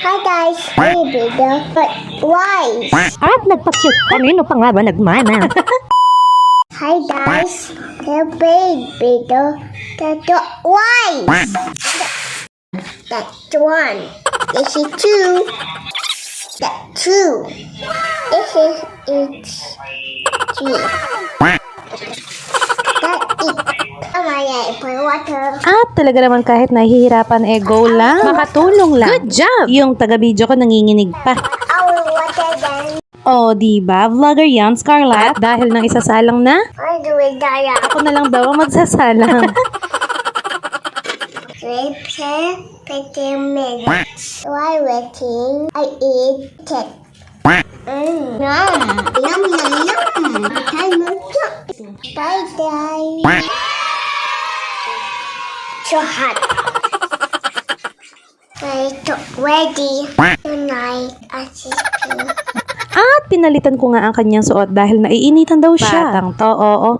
Hi guys, baby the but why? At nagpa-cute. Kanino pa nga ba nagmana? Hi guys, the baby the why? That's one. This is two. That's two. This is it's three. That is. For water. At talaga naman kahit nahihirapan go lang, makatulong lang. Good job! Yung taga-video ko nanginginig pa. Our water then. Oh, diba? Vlogger yan, Scarlette. At dahil nang isasalang na, I do it Daya. ako na lang daw ang magsasalang. 15 minutes. While waiting, I eat cake. Yum. Yum, yum, yum. Time of bye-bye. So hot. Ready. Tonight, I see you. At pinalitan ko nga ang kanyang suot dahil naiinitan daw siya. Batang to, oo.